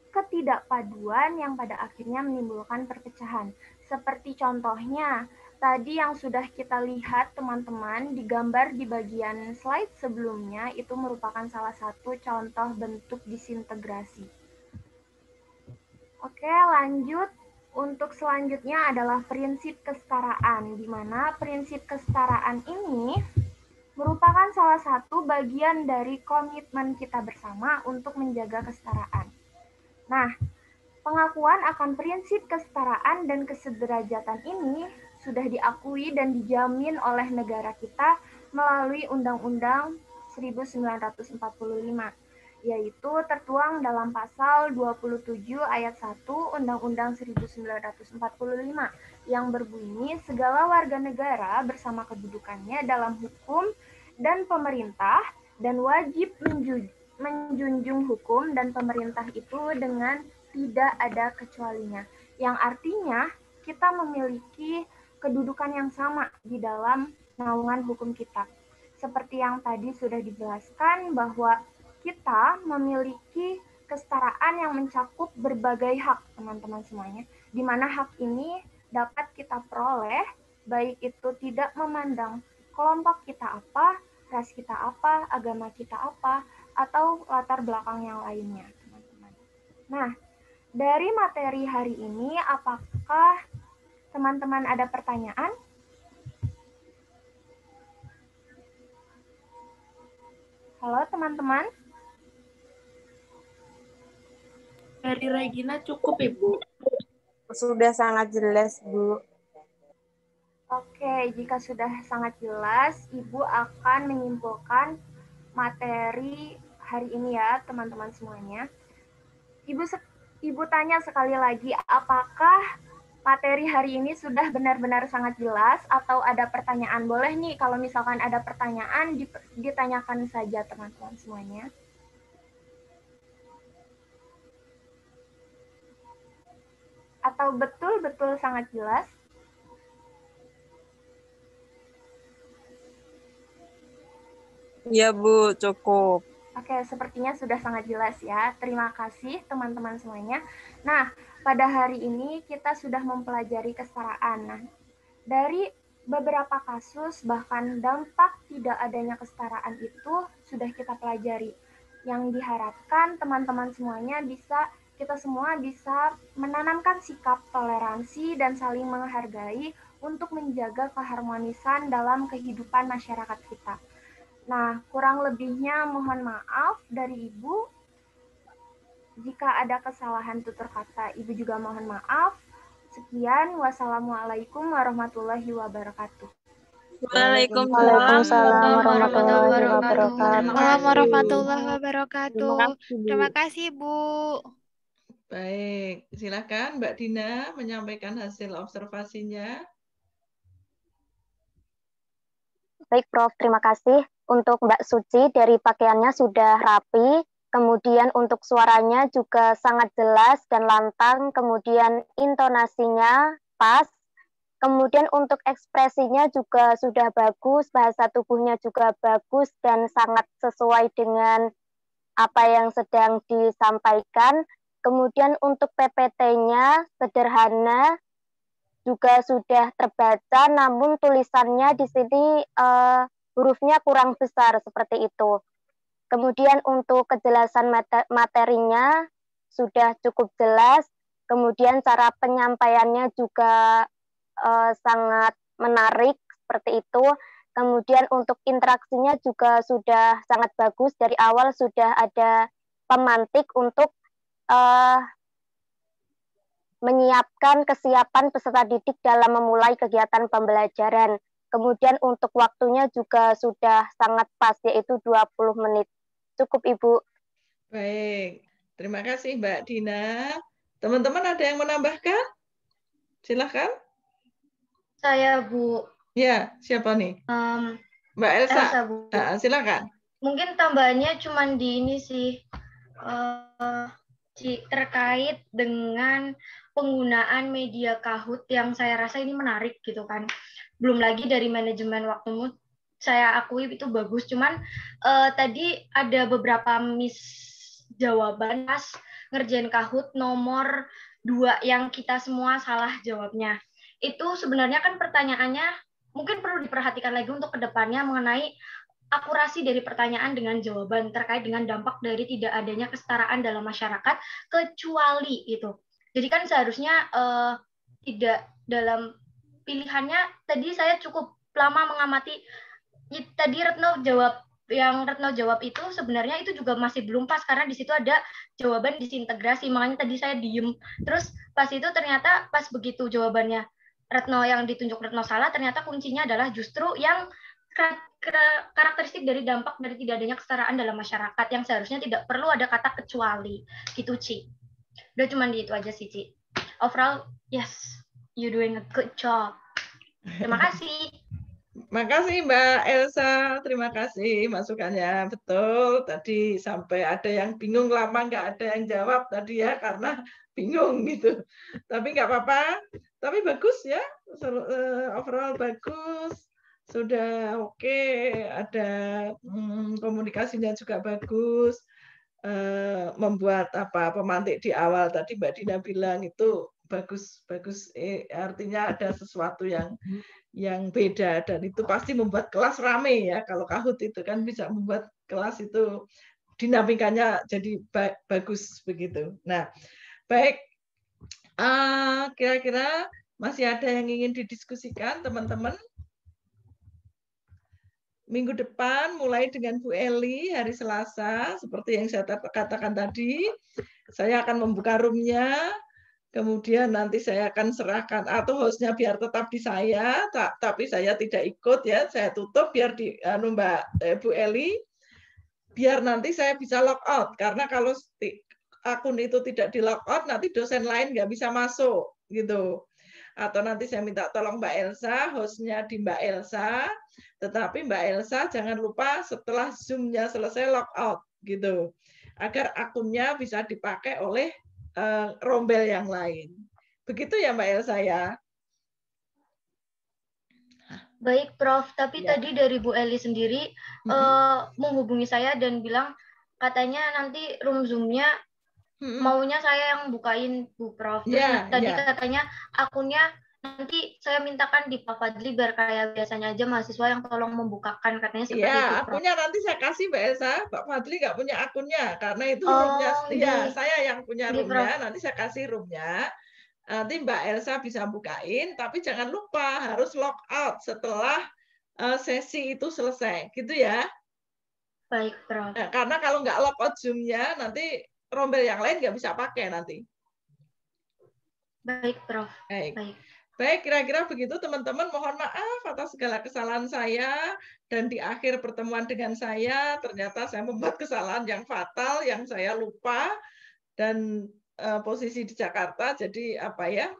ketidakpaduan yang pada akhirnya menimbulkan perpecahan. Seperti contohnya, tadi yang sudah kita lihat teman-teman di gambar di bagian slide sebelumnya, itu merupakan salah satu contoh bentuk disintegrasi. Oke, lanjut. Untuk selanjutnya adalah prinsip kesetaraan, di mana prinsip kesetaraan ini merupakan salah satu bagian dari komitmen kita bersama untuk menjaga kesetaraan. Nah, pengakuan akan prinsip kesetaraan dan kesederajatan ini sudah diakui dan dijamin oleh negara kita melalui Undang-Undang 1945, yaitu tertuang dalam pasal 27 ayat 1 Undang-Undang 1945 yang berbunyi segala warga negara bersama kedudukannya dalam hukum dan pemerintah dan wajib menjunjung hukum dan pemerintah itu dengan tidak ada kecualinya. Yang artinya kita memiliki kedudukan yang sama di dalam naungan hukum kita. Seperti yang tadi sudah dijelaskan bahwa kita memiliki kesetaraan yang mencakup berbagai hak, teman-teman semuanya, di mana hak ini dapat kita peroleh, baik itu tidak memandang kelompok kita apa, ras kita apa, agama kita apa, atau latar belakang yang lainnya, teman-teman. Nah, dari materi hari ini, apakah teman-teman ada pertanyaan? Halo, teman-teman. Dari Regina cukup, Ibu. Sudah sangat jelas, Bu. Oke, jika sudah sangat jelas, Ibu akan menyimpulkan materi hari ini ya, teman-teman semuanya. Ibu tanya sekali lagi, apakah materi hari ini sudah benar-benar sangat jelas atau ada pertanyaan? Boleh nih, kalau misalkan ada pertanyaan, ditanyakan saja teman-teman semuanya. Atau betul-betul sangat jelas? Iya, Bu, cukup. Oke, sepertinya sudah sangat jelas ya. Terima kasih teman-teman semuanya. Nah, pada hari ini kita sudah mempelajari kesetaraan. Nah, dari beberapa kasus bahkan dampak tidak adanya kesetaraan itu sudah kita pelajari. Yang diharapkan teman-teman semuanya bisa kita semua bisa menanamkan sikap toleransi dan saling menghargai untuk menjaga keharmonisan dalam kehidupan masyarakat kita. Nah, kurang lebihnya mohon maaf dari Ibu. Jika ada kesalahan tutur kata, Ibu juga mohon maaf. Sekian, wassalamualaikum warahmatullahi wabarakatuh. Waalaikumsalam warahmatullahi wabarakatuh. Waalaikumsalam warahmatullahi wabarakatuh. Terima kasih, Bu. Baik, silakan Mbak Dina menyampaikan hasil observasinya. Baik, Prof. Terima kasih. Untuk Mbak Suci, dari pakaiannya sudah rapi. Kemudian untuk suaranya juga sangat jelas dan lantang, kemudian intonasinya pas, kemudian untuk ekspresinya juga sudah bagus, bahasa tubuhnya juga bagus dan sangat sesuai dengan apa yang sedang disampaikan. Kemudian untuk PPT-nya sederhana, juga sudah terbaca, namun tulisannya di sini hurufnya kurang besar seperti itu. Kemudian untuk kejelasan materinya sudah cukup jelas, kemudian cara penyampaiannya juga sangat menarik seperti itu. Kemudian untuk interaksinya juga sudah sangat bagus, dari awal sudah ada pemantik untuk menyiapkan kesiapan peserta didik dalam memulai kegiatan pembelajaran. Kemudian untuk waktunya juga sudah sangat pas, yaitu 20 menit. Cukup, Ibu. Baik, terima kasih Mbak Dina. Teman-teman ada yang menambahkan? Silahkan. Saya, Bu. Ya, siapa nih? Mbak Elsa. Elsa, Bu. Silakan. Mungkin tambahannya cuma di ini sih, terkait dengan penggunaan media Kahoot yang saya rasa ini menarik gitu kan. Belum lagi dari manajemen waktumu, saya akui itu bagus, cuman tadi ada beberapa jawaban pas ngerjain Kahoot nomor 2 yang kita semua salah jawabnya. Itu sebenarnya kan pertanyaannya mungkin perlu diperhatikan lagi untuk kedepannya mengenai akurasi dari pertanyaan dengan jawaban terkait dengan dampak dari tidak adanya kesetaraan dalam masyarakat, kecuali itu. Jadi kan seharusnya tidak dalam pilihannya, tadi saya cukup lama mengamati. Tadi Retno jawab itu sebenarnya itu juga masih belum pas karena di situ ada jawaban disintegrasi, makanya tadi saya diem. Terus pas itu ternyata pas begitu jawabannya Retno yang ditunjuk Retno salah, ternyata kuncinya adalah justru yang karakteristik dari dampak dari tidak adanya kesetaraan dalam masyarakat yang seharusnya tidak perlu ada kata kecuali gitu, Ci. Udah cuma di itu aja sih, Ci. Overall, yes, you doing a good job. Terima kasih. Makasih Mbak Elsa, terima kasih masukannya. Betul, tadi sampai ada yang bingung lama nggak ada yang jawab tadi ya, karena bingung gitu. Tapi nggak apa-apa, tapi bagus ya, overall bagus, sudah oke, ada komunikasinya juga bagus, membuat pemantik di awal tadi Mbak Dina bilang itu bagus, artinya ada sesuatu yang beda dan itu pasti membuat kelas rame ya. Kalau Kahoot itu kan bisa membuat kelas itu dinamikanya jadi bagus begitu. Nah, baik, kira-kira masih ada yang ingin didiskusikan teman-teman? Minggu depan mulai dengan Bu Eli hari Selasa, seperti yang saya katakan tadi, saya akan membuka roomnya. Kemudian nanti saya akan serahkan atau hostnya biar tetap di saya, tapi saya tidak ikut ya, saya tutup biar di Mbak Bu Eli, biar nanti saya bisa log out karena kalau akun itu tidak di log out nanti dosen lain nggak bisa masuk gitu. Atau nanti saya minta tolong Mbak Elsa, hostnya di Mbak Elsa, tetapi Mbak Elsa jangan lupa setelah Zoom-nya selesai log out gitu, agar akunnya bisa dipakai oleh rombel yang lain. Begitu ya Mbak Elsa ya? Baik Prof, tapi ya. Tadi dari Bu Eli sendiri menghubungi saya dan bilang katanya nanti room Zoom-nya maunya saya yang bukain Bu Prof. Terus tadi katanya akunnya nanti saya mintakan di Pak Fadli biar kayak biasanya aja mahasiswa yang tolong membukakan, katanya seperti itu, Iya, Prof. akunnya nanti saya kasih Mbak Elsa. Pak Fadli nggak punya akunnya karena itu Oh, roomnya. Iya, di- saya yang punya di roomnya. Prof. Nanti saya kasih roomnya. Nanti Mbak Elsa bisa bukain, tapi jangan lupa harus log out setelah sesi itu selesai, gitu ya. Baik, Prof. Nah, karena kalau nggak log out Zoom-nya, nanti rombel yang lain nggak bisa pakai nanti. Baik, Prof. Baik. Baik. Baik, kira-kira begitu teman-teman. Mohon maaf atas segala kesalahan saya. Dan di akhir pertemuan dengan saya, ternyata saya membuat kesalahan yang fatal, yang saya lupa. Dan posisi di Jakarta, jadi apa ya,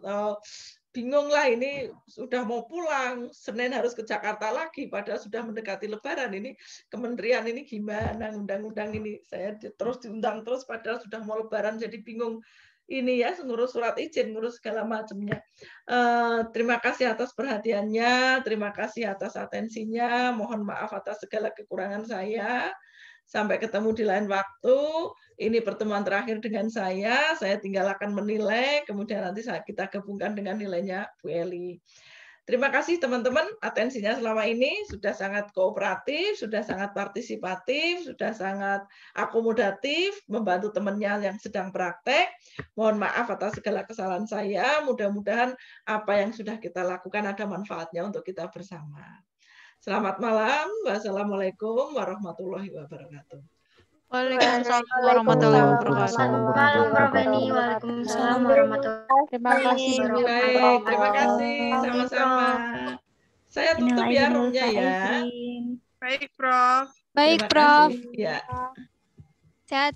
bingung lah, ini sudah mau pulang, Senin harus ke Jakarta lagi, padahal sudah mendekati Lebaran. Ini kementerian ini gimana, undang-undang ini. Saya terus diundang terus, padahal sudah mau Lebaran, jadi bingung. Ini ya, ngurus surat izin, ngurus segala macamnya. Terima kasih atas perhatiannya, terima kasih atas atensinya, mohon maaf atas segala kekurangan saya. Sampai ketemu di lain waktu. Ini pertemuan terakhir dengan saya tinggal akan menilai, kemudian nanti kita gabungkan dengan nilainya Bu Eli. Terima kasih teman-teman, atensinya selama ini sudah sangat kooperatif, sudah sangat partisipatif, sudah sangat akomodatif, membantu temannya yang sedang praktek. Mohon maaf atas segala kesalahan saya, mudah-mudahan apa yang sudah kita lakukan ada manfaatnya untuk kita bersama. Selamat malam, wassalamualaikum warahmatullahi wabarakatuh. Waalaikumsalam warahmatullahi wabarakatuh. Salam, Prof. Eni. Waalaikumsalam warahmatullahi wabarakatuh. Terima kasih. Baik, terima kasih, sama-sama. Saya tutup ya roomnya ya. Baik, Prof. Baik, Terima Prof. kasih. Ya. Sehat.